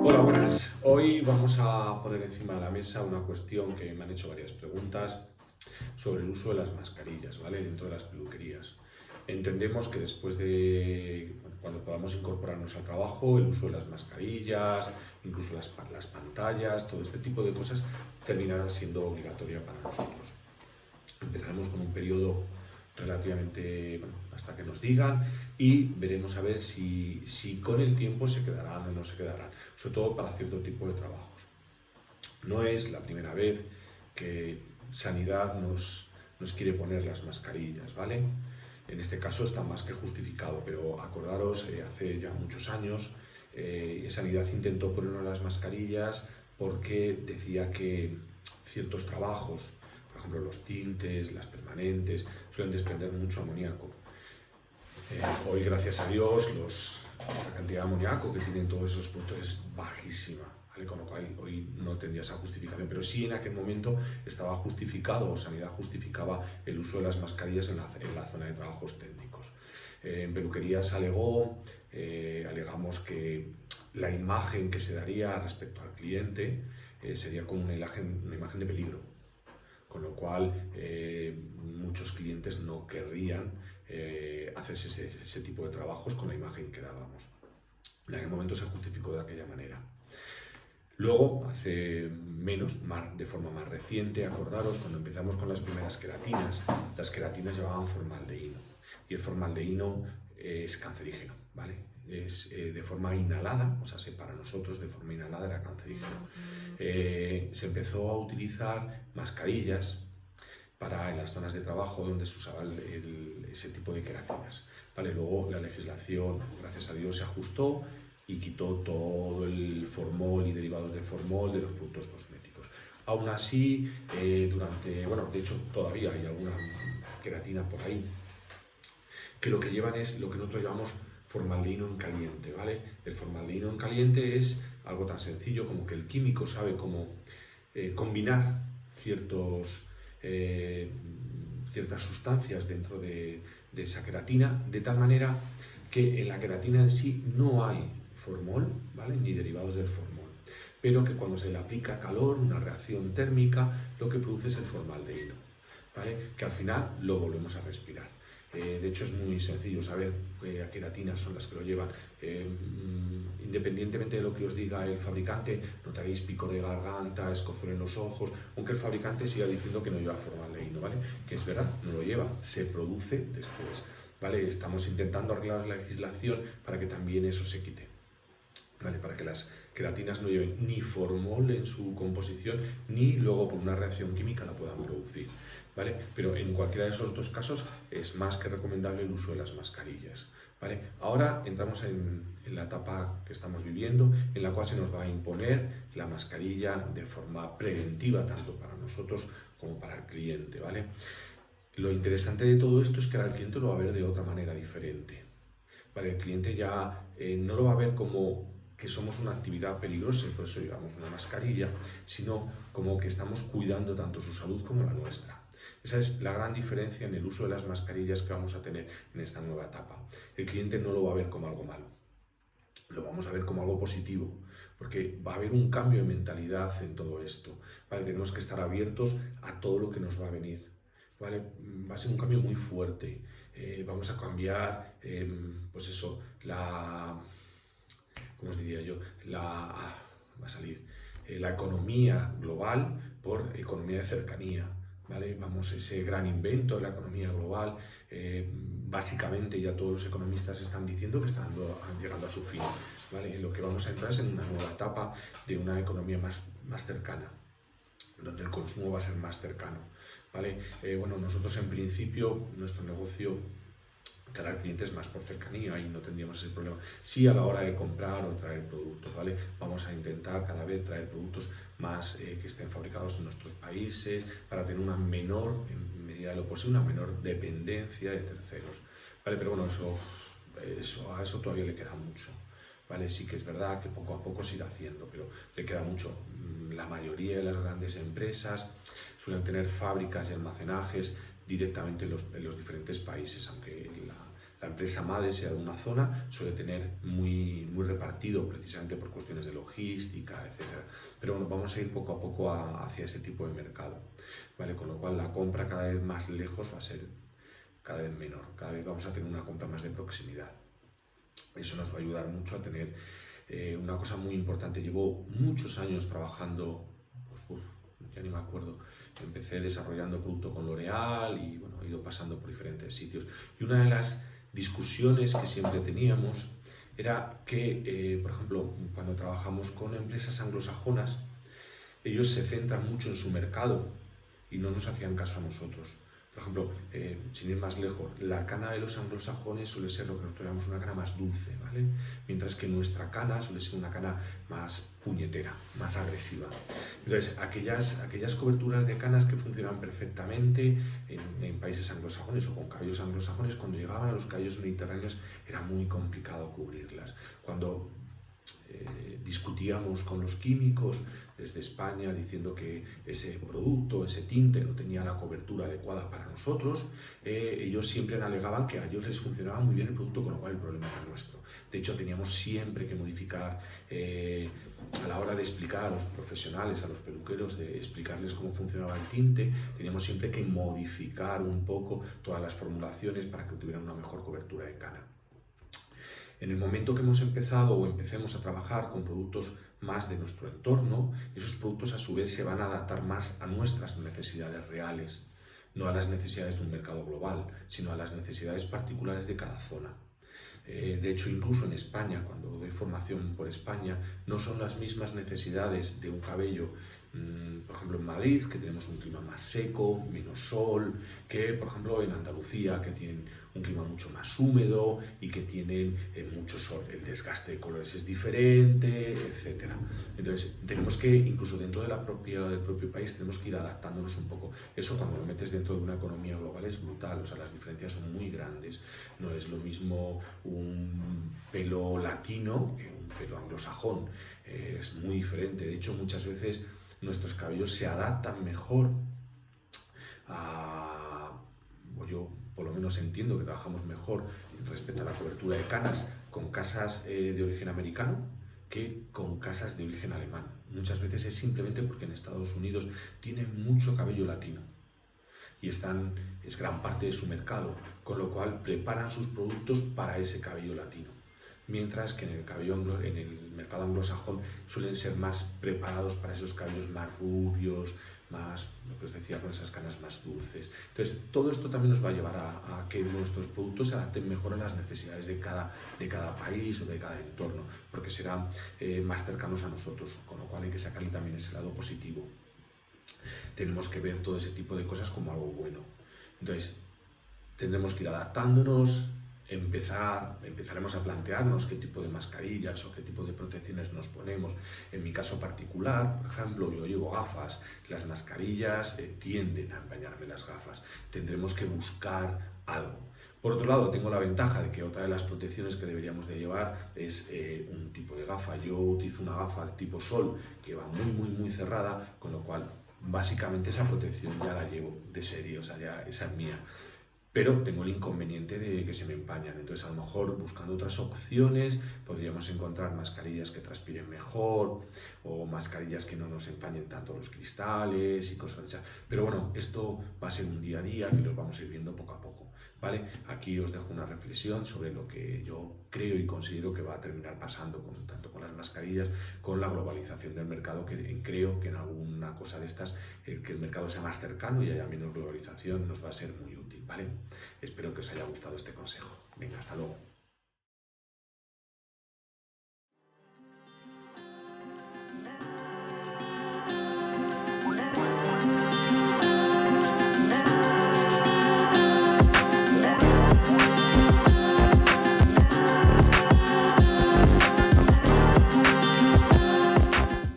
Hola, buenas. Hoy vamos a poner encima de la mesa una cuestión que me han hecho varias preguntas sobre el uso de las mascarillas, ¿vale? Dentro de las peluquerías. Entendemos que después de, bueno, cuando podamos incorporarnos al trabajo, el uso de las mascarillas, incluso las pantallas, todo este tipo de cosas terminarán siendo obligatoria para nosotros. Empezaremos con un periodo relativamente, bueno, hasta que nos digan, y veremos a ver si con el tiempo se quedarán o no se quedarán, sobre todo para cierto tipo de trabajos. No es la primera vez que Sanidad nos quiere poner las mascarillas, ¿vale? En este caso está más que justificado, pero acordaros, hace ya muchos años Sanidad intentó ponernos las mascarillas porque decía que ciertos trabajos, por ejemplo los tintes, las permanentes, suelen desprender mucho amoníaco. Hoy, gracias a Dios, la cantidad de amoníaco que tienen todos esos productos es bajísima, ¿vale? Con lo cual hoy no tendría esa justificación, pero sí en aquel momento estaba justificado, o Sanidad justificaba el uso de las mascarillas en la zona de trabajos técnicos. En peluquerías alegamos que la imagen que se daría respecto al cliente sería como una imagen de peligro, con lo cual muchos clientes no querrían hacerse ese tipo de trabajos con la imagen que dábamos. En aquel momento se justificó de aquella manera. Luego, hace menos, de forma más reciente, acordaros, cuando empezamos con las primeras queratinas, las queratinas llevaban formaldehído, y el formaldehído es cancerígeno, ¿vale? Es de forma inhalada, o sea, para nosotros de forma inhalada era cancerígeno. Se empezó a utilizar mascarillas en las zonas de trabajo donde se usaba ese tipo de queratinas, ¿vale? Luego la legislación, gracias a Dios, se ajustó y quitó todo el formol y derivados de formol de los productos cosméticos. Aún así, de hecho todavía hay alguna queratina por ahí que lo que llevan es lo que nosotros llamamos formaldehído en caliente, ¿vale? El formaldehído en caliente es algo tan sencillo como que el químico sabe cómo combinar ciertas sustancias dentro de esa queratina, de tal manera que en la queratina en sí no hay formol, ¿vale? Ni derivados del formol, pero que cuando se le aplica calor, una reacción térmica, lo que produce es el formaldehído, ¿vale? Que al final lo volvemos a respirar. De hecho es muy sencillo saber qué queratinas son las que lo llevan. Independientemente de lo que os diga el fabricante, notaréis picor de garganta, escozor en los ojos, aunque el fabricante siga diciendo que no lleva formaldehído, ¿vale? Que es verdad, no lo lleva, se produce después, ¿vale? Estamos intentando arreglar la legislación para que también eso se quite, ¿vale? Para que las queratinas no lleven ni formol en su composición, ni luego por una reacción química la puedan producir, ¿vale? Pero en cualquiera de esos dos casos es más que recomendable el uso de las mascarillas, ¿vale? Ahora entramos en la etapa que estamos viviendo, en la cual se nos va a imponer la mascarilla de forma preventiva, tanto para nosotros como para el cliente, ¿vale? Lo interesante de todo esto es que el cliente lo va a ver de otra manera diferente, ¿vale? El cliente ya no lo va a ver como que somos una actividad peligrosa y por eso llevamos una mascarilla, sino como que estamos cuidando tanto su salud como la nuestra. Esa es la gran diferencia en el uso de las mascarillas que vamos a tener en esta nueva etapa. El cliente no lo va a ver como algo malo, lo vamos a ver como algo positivo, porque va a haber un cambio de mentalidad en todo esto, ¿vale? Tenemos que estar abiertos a todo lo que nos va a venir, ¿vale? Va a ser un cambio muy fuerte. Vamos a cambiar, pues eso, ¿cómo os diría yo? Va a salir la economía global por economía de cercanía, ¿vale? Vamos, ese gran invento de la economía global, básicamente ya todos los economistas están diciendo que están llegando a su fin, ¿vale? Lo que vamos a entrar es en una nueva etapa de una economía más cercana, donde el consumo va a ser más cercano, ¿vale? Bueno, nosotros en principio, nuestro negocio cara al cliente es más por cercanía y no tendríamos ese problema. Sí, a la hora de comprar o traer productos, ¿vale? Vamos a intentar cada vez traer productos más que estén fabricados en nuestros países para tener una menor, en medida de lo posible, una menor dependencia de terceros, ¿vale? Pero bueno, a eso todavía le queda mucho, ¿vale? Sí que es verdad que poco a poco se irá haciendo, pero le queda mucho. La mayoría de las grandes empresas suelen tener fábricas y almacenajes directamente en los diferentes países, aunque la empresa madre sea de una zona, suele tener muy repartido precisamente por cuestiones de logística, etc. Pero bueno, vamos a ir poco a poco hacia ese tipo de mercado, ¿vale? Con lo cual la compra cada vez más lejos va a ser cada vez menor, cada vez vamos a tener una compra más de proximidad. Eso nos va a ayudar mucho a tener una cosa muy importante. Llevo muchos años trabajando, pues, ya ni me acuerdo, empecé desarrollando producto con L'Oréal y bueno, he ido pasando por diferentes sitios. Y una de las discusiones que siempre teníamos era que, por ejemplo, cuando trabajamos con empresas anglosajonas, ellos se centran mucho en su mercado y no nos hacían caso a nosotros. Por ejemplo, sin ir más lejos, la cana de los anglosajones suele ser lo que nosotros llamamos una cana más dulce, ¿vale? Mientras que nuestra cana suele ser una cana más puñetera, más agresiva. Entonces, aquellas coberturas de canas que funcionan perfectamente en países anglosajones o con cabellos anglosajones, cuando llegaban a los cabellos mediterráneos era muy complicado cubrirlas. Cuando discutíamos con los químicos desde España diciendo que ese producto, ese tinte no tenía la cobertura adecuada para nosotros, ellos siempre alegaban que a ellos les funcionaba muy bien el producto, con lo cual el problema era nuestro. De hecho, teníamos siempre que modificar a la hora de explicar a los profesionales, a los peluqueros, de explicarles cómo funcionaba el tinte, teníamos siempre que modificar un poco todas las formulaciones para que tuvieran una mejor cobertura de cana. En el momento que hemos empezado o empecemos a trabajar con productos más de nuestro entorno, esos productos a su vez se van a adaptar más a nuestras necesidades reales, no a las necesidades de un mercado global, sino a las necesidades particulares de cada zona. De hecho, incluso en España, cuando doy formación por España, no son las mismas necesidades de un cabello, por ejemplo en Madrid, que tenemos un clima más seco, menos sol, que por ejemplo en Andalucía, que tienen un clima mucho más húmedo y que tienen mucho sol. El desgaste de colores es diferente, etc. Entonces, tenemos que, incluso dentro del propio país, tenemos que ir adaptándonos un poco. Eso cuando lo metes dentro de una economía global es brutal, o sea, las diferencias son muy grandes. No es lo mismo un pelo latino que un pelo anglosajón, es muy diferente. De hecho, muchas veces nuestros cabellos se adaptan mejor o yo por lo menos entiendo que trabajamos mejor respecto a la cobertura de canas con casas de origen americano que con casas de origen alemán. Muchas veces es simplemente porque en Estados Unidos tienen mucho cabello latino y es gran parte de su mercado, con lo cual preparan sus productos para ese cabello latino. Mientras que en el mercado anglosajón suelen ser más preparados para esos cabellos más rubios, más, lo que os decía, con esas canas más dulces. Entonces, todo esto también nos va a llevar a que nuestros productos se adapten mejor a las necesidades de cada país o de cada entorno, porque serán más cercanos a nosotros, con lo cual hay que sacarle también ese lado positivo. Tenemos que ver todo ese tipo de cosas como algo bueno. Entonces, tendremos que ir adaptándonos, empezaremos a plantearnos qué tipo de mascarillas o qué tipo de protecciones nos ponemos. En mi caso particular, por ejemplo, yo llevo gafas, las mascarillas tienden a empañarme las gafas, tendremos que buscar algo. Por otro lado, tengo la ventaja de que otra de las protecciones que deberíamos de llevar es un tipo de gafa. Yo utilizo una gafa tipo sol que va muy cerrada, con lo cual básicamente esa protección ya la llevo de serie, o sea, ya esa es mía. Pero tengo el inconveniente de que se me empañan, entonces a lo mejor buscando otras opciones podríamos encontrar mascarillas que transpiren mejor o mascarillas que no nos empañen tanto los cristales y cosas así. Pero bueno, esto va a ser un día a día que lo vamos a ir viendo poco a poco, ¿vale? Aquí os dejo una reflexión sobre lo que yo creo y considero que va a terminar pasando tanto con las mascarillas, con la globalización del mercado, que creo que en alguna cosa de estas, que el mercado sea más cercano y haya menos globalización nos va a ser muy útil, ¿vale? Espero que os haya gustado este consejo. Venga, hasta luego.